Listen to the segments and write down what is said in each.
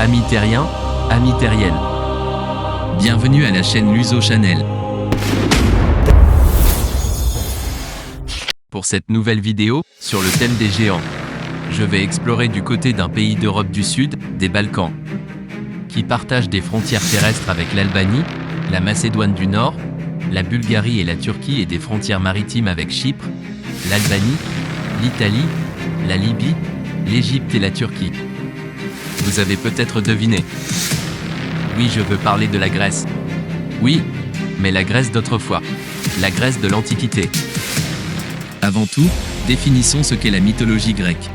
Amis terriens, amis terriennes. Bienvenue à la chaîne Luso Channel. Pour cette nouvelle vidéo, sur le thème des géants, je vais explorer du côté d'un pays d'Europe du Sud, des Balkans, qui partage des frontières terrestres avec l'Albanie, la Macédoine du Nord, la Bulgarie et la Turquie et des frontières maritimes avec Chypre, l'Albanie, l'Italie, la Libye, l'Égypte et la Turquie. Vous avez peut-être deviné. Oui, je veux parler de la Grèce. Oui, mais la Grèce d'autrefois. La Grèce de l'Antiquité. Avant tout, définissons ce qu'est la mythologie grecque.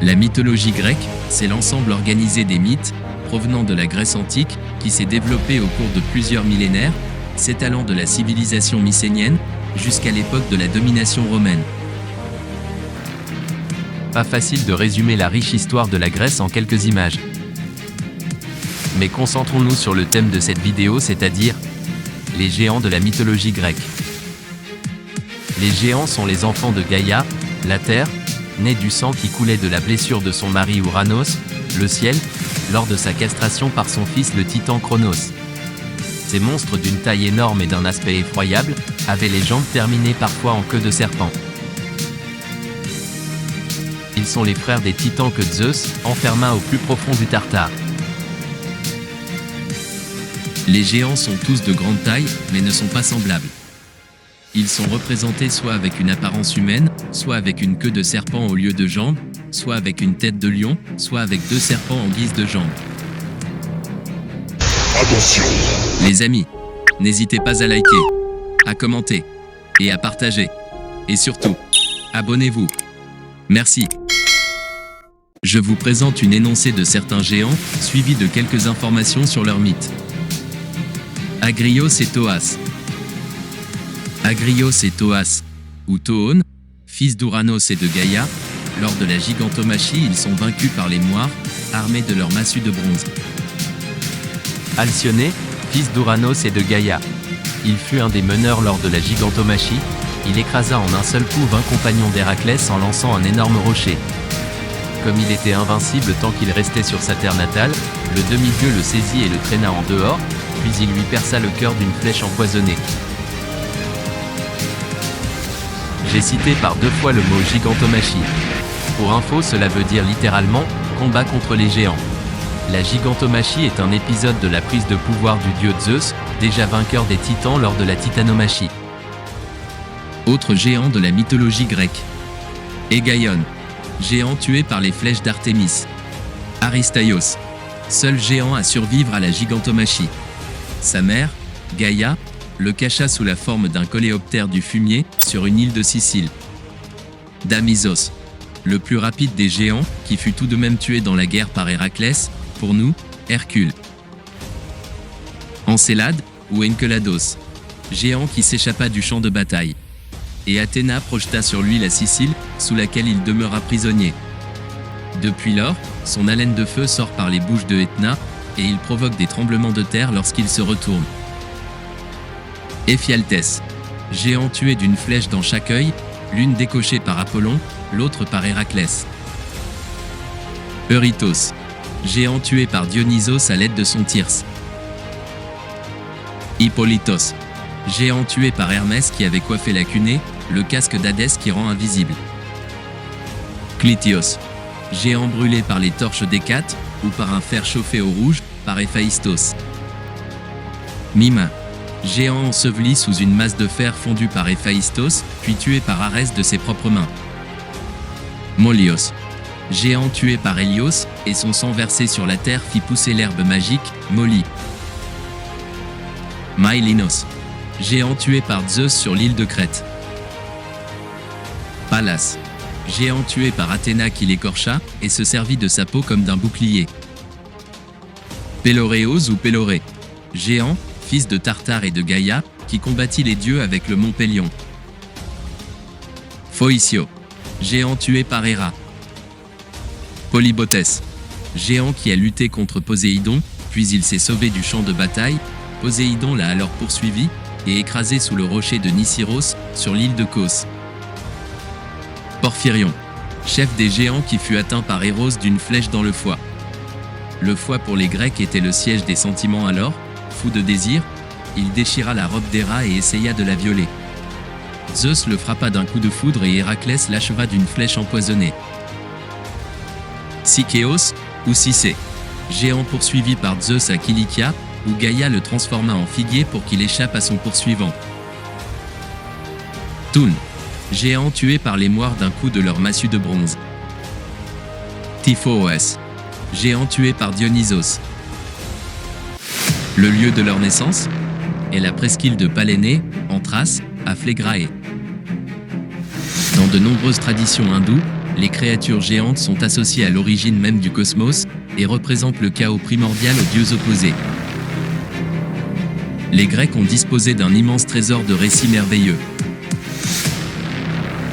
La mythologie grecque, c'est l'ensemble organisé des mythes, provenant de la Grèce antique, qui s'est développé au cours de plusieurs millénaires, s'étalant de la civilisation mycénienne, jusqu'à l'époque de la domination romaine. Pas facile de résumer la riche histoire de la Grèce en quelques images. Mais concentrons-nous sur le thème de cette vidéo, c'est-à-dire les géants de la mythologie grecque. Les géants sont les enfants de Gaïa, la terre, nés du sang qui coulait de la blessure de son mari Ouranos, le ciel, lors de sa castration par son fils le titan Cronos. Ces monstres d'une taille énorme et d'un aspect effroyable, avaient les jambes terminées parfois en queue de serpent. Ils sont les frères des titans que Zeus enferma au plus profond du Tartare. Les géants sont tous de grande taille, mais ne sont pas semblables. Ils sont représentés soit avec une apparence humaine, soit avec une queue de serpent au lieu de jambes, soit avec une tête de lion, soit avec deux serpents en guise de jambes. Attention! Les amis, n'hésitez pas à liker, à commenter et à partager. Et surtout, abonnez-vous. Merci. Je vous présente une énoncée de certains géants, suivi de quelques informations sur leurs mythes. Agrios et Thoas. Agrios et Thoas, ou Thoon, fils d'Ouranos et de Gaïa, lors de la gigantomachie, ils sont vaincus par les Moires, armés de leurs massues de bronze. Alcyone, fils d'Ouranos et de Gaïa. Il fut un des meneurs lors de la gigantomachie, il écrasa en un seul coup 20 compagnons d'Héraclès en lançant un énorme rocher. Comme il était invincible tant qu'il restait sur sa terre natale, le demi-dieu le saisit et le traîna en dehors, puis il lui perça le cœur d'une flèche empoisonnée. J'ai cité par 2 fois le mot gigantomachie. Pour info, cela veut dire littéralement « combat contre les géants ». La gigantomachie est un épisode de la prise de pouvoir du dieu Zeus, déjà vainqueur des titans lors de la titanomachie. Autre géant de la mythologie grecque. Égaion, géant tué par les flèches d'Artémis. Aristaios, seul géant à survivre à la gigantomachie. Sa mère, Gaïa, le cacha sous la forme d'un coléoptère du fumier sur une île de Sicile. Damisos, le plus rapide des géants, qui fut tout de même tué dans la guerre par Héraclès, pour nous, Hercule. Encélade, ou Enkelados, géant qui s'échappa du champ de bataille. Et Athéna projeta sur lui la Sicile, sous laquelle il demeura prisonnier. Depuis lors, son haleine de feu sort par les bouches de Etna, et il provoque des tremblements de terre lorsqu'il se retourne. Éphialtès, géant tué d'une flèche dans chaque œil, l'une décochée par Apollon, l'autre par Héraclès. Eurytos, géant tué par Dionysos à l'aide de son thyrse. Hippolytos, géant tué par Hermès qui avait coiffé la cunée, le casque d'Hadès qui rend invisible. Clytios, géant brûlé par les torches d'Hécate, ou par un fer chauffé au rouge, par Héphaïstos. Mimin, géant enseveli sous une masse de fer fondue par Héphaïstos, puis tué par Arès de ses propres mains. Molios, géant tué par Hélios, et son sang versé sur la terre fit pousser l'herbe magique, Moly. Maïlinos, géant tué par Zeus sur l'île de Crète. Pallas, géant tué par Athéna qui l'écorcha, et se servit de sa peau comme d'un bouclier. Péloréos ou Péloré, géant, fils de Tartare et de Gaïa, qui combattit les dieux avec le mont Pélion. Phoïcio, géant tué par Héra. Polybotès, géant qui a lutté contre Poséidon, puis il s'est sauvé du champ de bataille, Poséidon l'a alors poursuivi, et écrasé sous le rocher de Nisyros, sur l'île de Cos. Porphyrion, chef des géants qui fut atteint par Eros d'une flèche dans le foie. Le foie pour les Grecs était le siège des sentiments alors, fou de désir, il déchira la robe d'Héra et essaya de la violer. Zeus le frappa d'un coup de foudre et Héraclès l'acheva d'une flèche empoisonnée. Sicéos, ou Cicé, géant poursuivi par Zeus à Kilikia, où Gaïa le transforma en figuier pour qu'il échappe à son poursuivant. Thun, géant tué par les moires d'un coup de leur massue de bronze. Typhoès, géant tué par Dionysos. Le lieu de leur naissance est la presqu'île de Palénée, en Thrace, à Phlégrae. Dans de nombreuses traditions hindoues, les créatures géantes sont associées à l'origine même du cosmos et représentent le chaos primordial aux dieux opposés. Les Grecs ont disposé d'un immense trésor de récits merveilleux.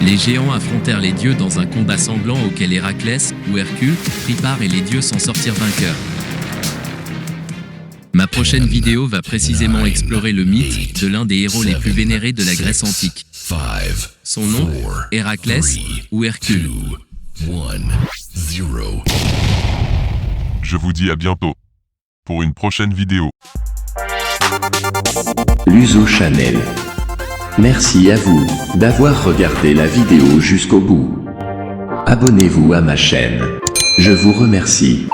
Les géants affrontèrent les dieux dans un combat sanglant auquel Héraclès, ou Hercule, prit part et les dieux s'en sortirent vainqueurs. Ma prochaine vidéo va précisément explorer le mythe de l'un des héros les plus vénérés de la Grèce antique. Son nom, Héraclès, ou Hercule. Je vous dis à bientôt pour une prochaine vidéo. Luso Channel. Merci à vous d'avoir regardé la vidéo jusqu'au bout. Abonnez-vous à ma chaîne. Je vous remercie.